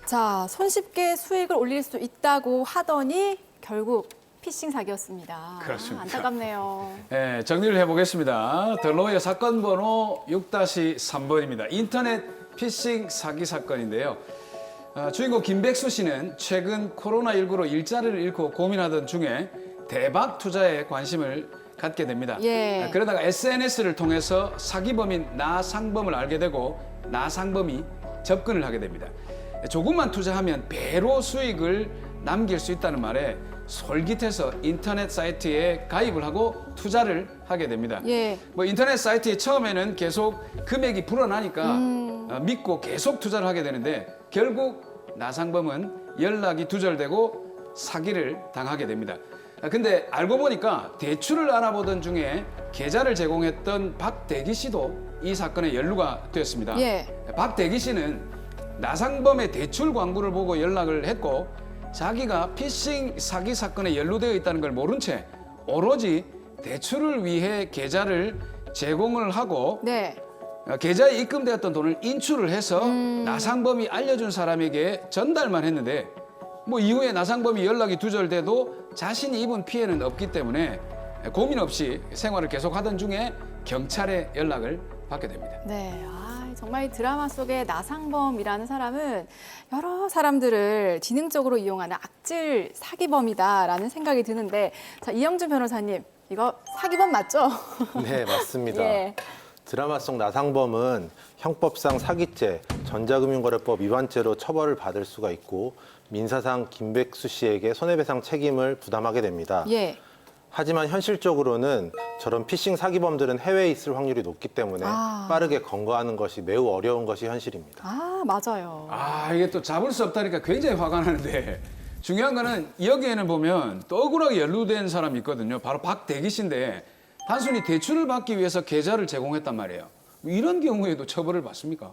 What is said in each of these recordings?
자, 손쉽게 수익을 올릴 수 있다고 하더니 결국 피싱 사기였습니다. 그렇습니다. 안타깝네요. 네, 정리를 해보겠습니다. 덜로의 사건 번호 6-3번입니다. 인터넷 피싱 사기 사건인데요. 주인공 김백수 씨는 최근 코로나19로 일자리를 잃고 고민하던 중에 대박 투자에 관심을 갖게 됩니다. 예. 그러다가 SNS를 통해서 사기범인 나상범을 알게 되고 나상범이 접근을 하게 됩니다. 조금만 투자하면 배로 수익을 남길 수 있다는 말에 솔깃해서 인터넷 사이트에 가입을 하고 투자를 하게 됩니다. 예. 뭐 인터넷 사이트에 처음에는 계속 금액이 불어나니까 믿고 계속 투자를 하게 되는데 결국 나상범은 연락이 두절되고 사기를 당하게 됩니다. 근데 알고 보니까 대출을 알아보던 중에 계좌를 제공했던 박대기 씨도 이 사건에 연루가 되었습니다. 예. 박대기 씨는 나상범의 대출 광고를 보고 연락을 했고 자기가 피싱 사기 사건에 연루되어 있다는 걸 모른 채 오로지 대출을 위해 계좌를 제공을 하고 네. 계좌에 입금되었던 돈을 인출을 해서 나상범이 알려준 사람에게 전달만 했는데 뭐 이후에 나상범이 연락이 두절돼도 자신이 입은 피해는 없기 때문에 고민 없이 생활을 계속하던 중에 경찰에 연락을 받게 됩니다. 네. 정말 이 드라마 속의 나상범이라는 사람은 여러 사람들을 지능적으로 이용하는 악질 사기범이다라는 생각이 드는데, 자, 이영준 변호사님, 이거 사기범 맞죠? 네, 맞습니다. 예. 드라마 속 나상범은 형법상 사기죄, 전자금융거래법 위반죄로 처벌을 받을 수가 있고 민사상 김백수 씨에게 손해배상 책임을 부담하게 됩니다. 예. 하지만 현실적으로는 저런 피싱 사기범들은 해외에 있을 확률이 높기 때문에 빠르게 검거하는 것이 매우 어려운 것이 현실입니다. 맞아요. 이게 또 잡을 수 없다니까 굉장히 화가 나는데 중요한 거는 여기에는 보면 또 억울하게 연루된 사람이 있거든요. 바로 박대기 씨인데 단순히 대출을 받기 위해서 계좌를 제공했단 말이에요. 이런 경우에도 처벌을 받습니까?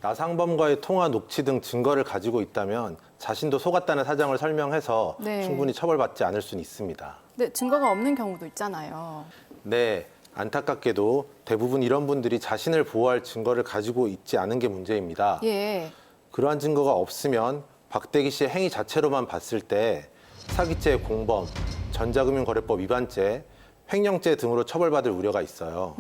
나상범과의 통화 녹취 등 증거를 가지고 있다면 자신도 속았다는 사정을 설명해서 네. 충분히 처벌받지 않을 수는 있습니다. 근데 증거가 없는 경우도 있잖아요. 네, 안타깝게도 대부분 이런 분들이 자신을 보호할 증거를 가지고 있지 않은 게 문제입니다. 예. 그러한 증거가 없으면 박대기 씨의 행위 자체로만 봤을 때 사기죄 공범, 전자금융거래법 위반죄, 횡령죄 등으로 처벌받을 우려가 있어요.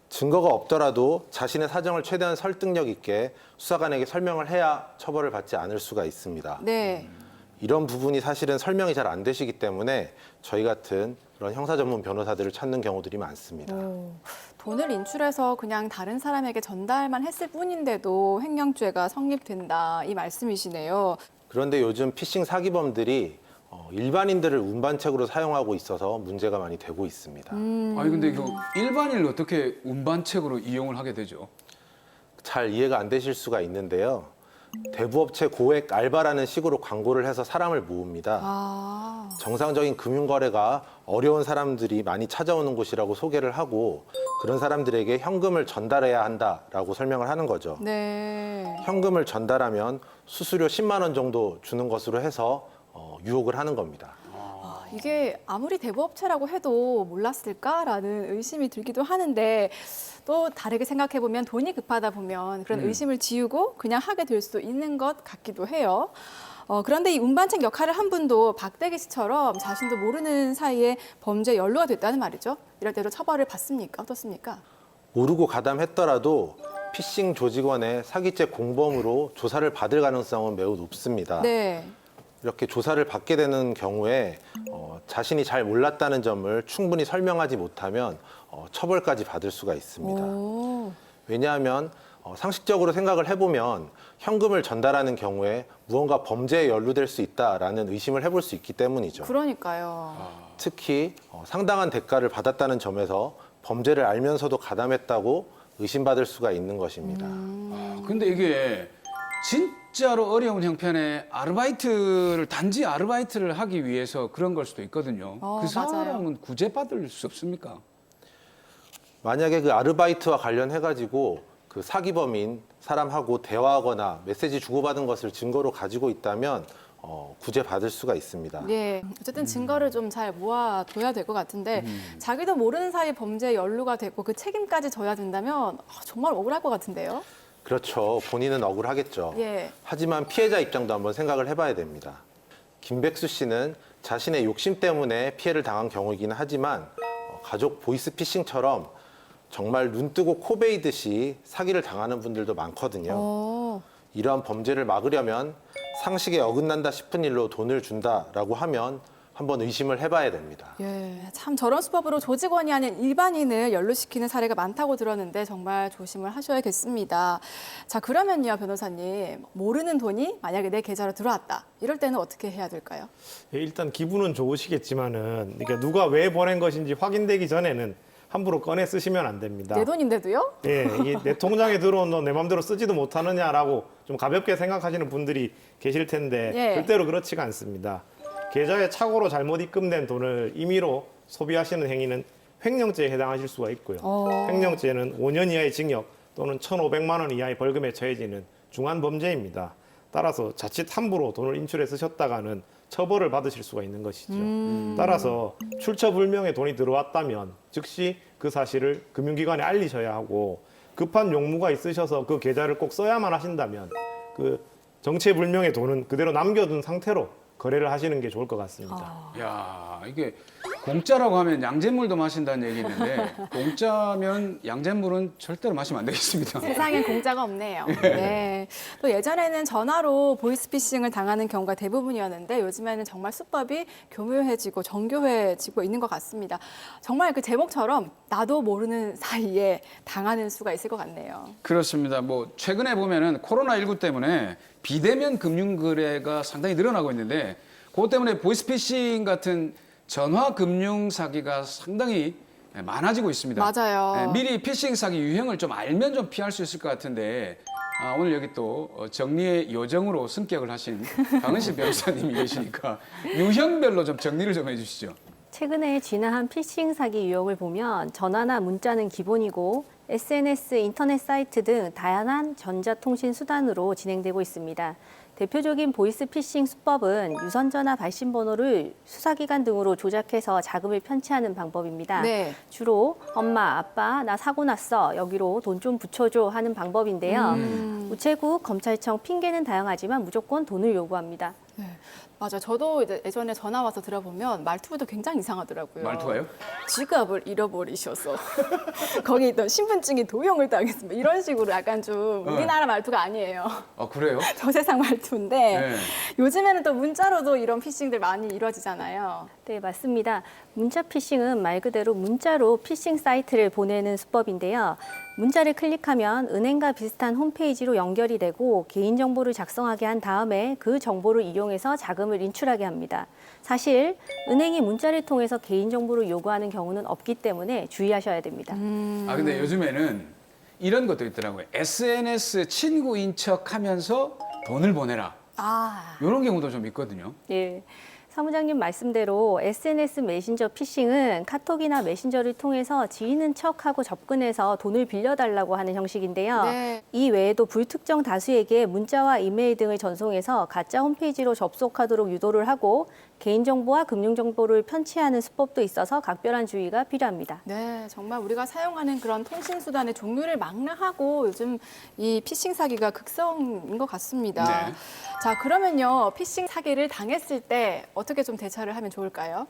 증거가 없더라도 자신의 사정을 최대한 설득력 있게 수사관에게 설명을 해야 처벌을 받지 않을 수가 있습니다. 네. 이런 부분이 사실은 설명이 잘 안 되시기 때문에 저희 같은 그런 형사 전문 변호사들을 찾는 경우들이 많습니다. 돈을 인출해서 그냥 다른 사람에게 전달만 했을 뿐인데도 횡령죄가 성립된다, 이 말씀이시네요. 그런데 요즘 피싱 사기범들이 일반인들을 운반책으로 사용하고 있어서 문제가 많이 되고 있습니다. 아니 근데 이거 일반인을 어떻게 운반책으로 이용을 하게 되죠? 잘 이해가 안 되실 수가 있는데요. 대부업체 고액 알바라는 식으로 광고를 해서 사람을 모읍니다. 정상적인 금융거래가 어려운 사람들이 많이 찾아오는 곳이라고 소개를 하고 그런 사람들에게 현금을 전달해야 한다라고 설명을 하는 거죠. 네. 현금을 전달하면 수수료 10만 원 정도 주는 것으로 해서 유혹을 하는 겁니다. 이게 아무리 대부업체라고 해도 몰랐을까라는 의심이 들기도 하는데 또 다르게 생각해보면 돈이 급하다 보면 그런 의심을 지우고 그냥 하게 될 수도 있는 것 같기도 해요. 그런데 이 운반책 역할을 한 분도 박대기 씨처럼 자신도 모르는 사이에 범죄에 연루가 됐다는 말이죠. 이럴 때도 처벌을 받습니까? 어떻습니까? 모르고 가담했더라도 피싱 조직원의 사기죄 공범으로 조사를 받을 가능성은 매우 높습니다. 네. 이렇게 조사를 받게 되는 경우에 자신이 잘 몰랐다는 점을 충분히 설명하지 못하면 처벌까지 받을 수가 있습니다. 왜냐하면 상식적으로 생각을 해보면 현금을 전달하는 경우에 무언가 범죄에 연루될 수 있다라는 의심을 해볼 수 있기 때문이죠. 그러니까요. 특히 상당한 대가를 받았다는 점에서 범죄를 알면서도 가담했다고 의심받을 수가 있는 것입니다. 근데 이게 진짜로 어려운 형편의 단지 아르바이트를 하기 위해서 그런 걸 수도 있거든요. 그 사람은 맞아요. 구제받을 수 없습니까? 만약에 그 아르바이트와 관련해가지고 그 사기범인 사람하고 대화하거나 메시지 주고받은 것을 증거로 가지고 있다면 구제받을 수가 있습니다. 예, 어쨌든 증거를 좀 잘 모아둬야 될 것 같은데 자기도 모르는 사이 범죄에 연루가 됐고 그 책임까지 져야 된다면 정말 억울할 것 같은데요. 그렇죠. 본인은 억울하겠죠. 예. 하지만 피해자 입장도 한번 생각을 해봐야 됩니다. 김백수 씨는 자신의 욕심 때문에 피해를 당한 경우이긴 하지만 가족 보이스피싱처럼 정말 눈 뜨고 코 베이듯이 사기를 당하는 분들도 많거든요. 어. 이러한 범죄를 막으려면 상식에 어긋난다 싶은 일로 돈을 준다라고 하면 한번 의심을 해봐야 됩니다. 예, 참 저런 수법으로 조직원이 아닌 일반인을 연루시키는 사례가 많다고 들었는데 정말 조심을 하셔야겠습니다. 자, 그러면요, 변호사님. 모르는 돈이 만약에 내 계좌로 들어왔다. 이럴 때는 어떻게 해야 될까요? 예, 일단 기분은 좋으시겠지만은 그러니까 누가 왜 보낸 것인지 확인되기 전에는 함부로 꺼내 쓰시면 안 됩니다. 내 돈인데도요? 예, 이게 내 통장에 들어온 돈 내 마음대로 쓰지도 못하느냐라고 좀 가볍게 생각하시는 분들이 계실 텐데 예. 절대로 그렇지가 않습니다. 계좌에 착오로 잘못 입금된 돈을 임의로 소비하시는 행위는 횡령죄에 해당하실 수가 있고요. 횡령죄는 5년 이하의 징역 또는 1,500만 원 이하의 벌금에 처해지는 중한 범죄입니다. 따라서 자칫 함부로 돈을 인출해 쓰셨다가는 처벌을 받으실 수가 있는 것이죠. 따라서 출처불명의 돈이 들어왔다면 즉시 그 사실을 금융기관에 알리셔야 하고 급한 용무가 있으셔서 그 계좌를 꼭 써야만 하신다면 그 정체불명의 돈은 그대로 남겨둔 상태로 거래를 하시는 게 좋을 것 같습니다. 야, 이게 공짜라고 하면 양잿물도 마신다는 얘기 있는데 공짜면 양잿물은 절대로 마시면 안 되겠습니다. 세상엔 공짜가 없네요. 네. 또 예전에는 전화로 보이스피싱을 당하는 경우가 대부분이었는데 요즘에는 정말 수법이 교묘해지고 정교해지고 있는 것 같습니다. 정말 그 제목처럼 나도 모르는 사이에 당하는 수가 있을 것 같네요. 그렇습니다. 뭐 최근에 보면은 코로나19 때문에 비대면 금융 거래가 상당히 늘어나고 있는데 그것 때문에 보이스피싱 같은 전화 금융 사기가 상당히 많아지고 있습니다. 맞아요. 미리 피싱 사기 유형을 좀 알면 좀 피할 수 있을 것 같은데 오늘 여기 또 정리의 요정으로 승격을 하신 강은실 변호사님이 계시니까 유형별로 좀 정리를 좀 해주시죠. 최근에 진화한 피싱 사기 유형을 보면 전화나 문자는 기본이고 SNS, 인터넷 사이트 등 다양한 전자통신 수단으로 진행되고 있습니다. 대표적인 보이스피싱 수법은 유선전화 발신번호를 수사기관 등으로 조작해서 자금을 편취하는 방법입니다. 네. 주로 엄마, 아빠, 나 사고 났어, 여기로 돈 좀 붙여줘 하는 방법인데요. 우체국, 검찰청 핑계는 다양하지만 무조건 돈을 요구합니다. 네. 맞아. 저도 이제 예전에 전화 와서 들어보면 말투도 굉장히 이상하더라고요. 말투가요? 지갑을 잃어버리셔서 거기 있던 신분증이 도용을 당했습니다. 이런 식으로 약간 좀 우리나라 말투가 아니에요. 아 그래요? 저 세상 말투인데 네. 요즘에는 또 문자로도 이런 피싱들 많이 이루어지잖아요. 네, 맞습니다. 문자 피싱은 말 그대로 문자로 피싱 사이트를 보내는 수법인데요. 문자를 클릭하면 은행과 비슷한 홈페이지로 연결이 되고 개인정보를 작성하게 한 다음에 그 정보를 이용해서 자금을 인출하게 합니다. 사실 은행이 문자를 통해서 개인정보를 요구하는 경우는 없기 때문에 주의하셔야 됩니다. 아 근데 요즘에는 이런 것도 있더라고요. SNS 친구인 척하면서 돈을 보내라. 아, 이런 경우도 좀 있거든요. 예. 사무장님 말씀대로 SNS 메신저 피싱은 카톡이나 메신저를 통해서 지인은 척하고 접근해서 돈을 빌려달라고 하는 형식인데요. 네. 이 외에도 불특정 다수에게 문자와 이메일 등을 전송해서 가짜 홈페이지로 접속하도록 유도를 하고 개인정보와 금융정보를 편취하는 수법도 있어서 각별한 주의가 필요합니다. 네, 정말 우리가 사용하는 그런 통신 수단의 종류를 망라하고 요즘 이 피싱 사기가 극성인 것 같습니다. 네. 자, 그러면요, 피싱 사기를 당했을 때 어떻게 좀 대처를 하면 좋을까요?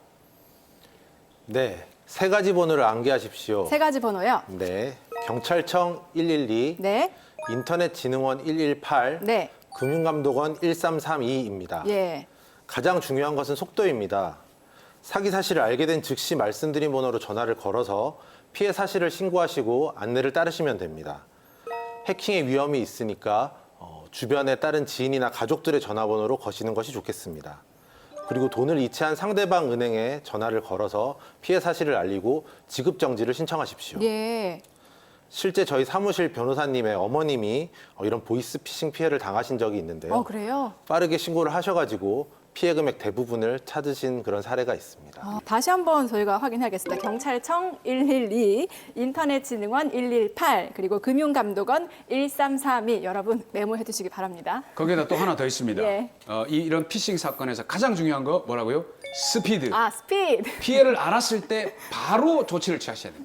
네, 세 가지 번호를 암기하십시오. 세 가지 번호요. 네, 경찰청 112, 네, 인터넷진흥원 118, 네, 금융감독원 1332입니다. 예. 가장 중요한 것은 속도입니다. 사기 사실을 알게 된 즉시 말씀드린 번호로 전화를 걸어서 피해 사실을 신고하시고 안내를 따르시면 됩니다. 해킹의 위험이 있으니까 주변에 다른 지인이나 가족들의 전화번호로 거시는 것이 좋겠습니다. 그리고 돈을 이체한 상대방 은행에 전화를 걸어서 피해 사실을 알리고 지급 정지를 신청하십시오. 예. 실제 저희 사무실 변호사님의 어머님이 이런 보이스피싱 피해를 당하신 적이 있는데요. 그래요? 빠르게 신고를 하셔가지고 피해 금액 대부분을 찾으신 그런 사례가 있습니다. 다시 한번 저희가 확인해야겠습니다. 경찰청 112, 인터넷진흥원 118, 그리고 금융감독원 1332. 여러분 메모해 두시기 바랍니다. 거기에다 또 하나 더 있습니다. 예. 이런 피싱 사건에서 가장 중요한 거 뭐라고요? 스피드. 아, 스피드. 피해를 알았을 때 바로 조치를 취하셔야 됩니다.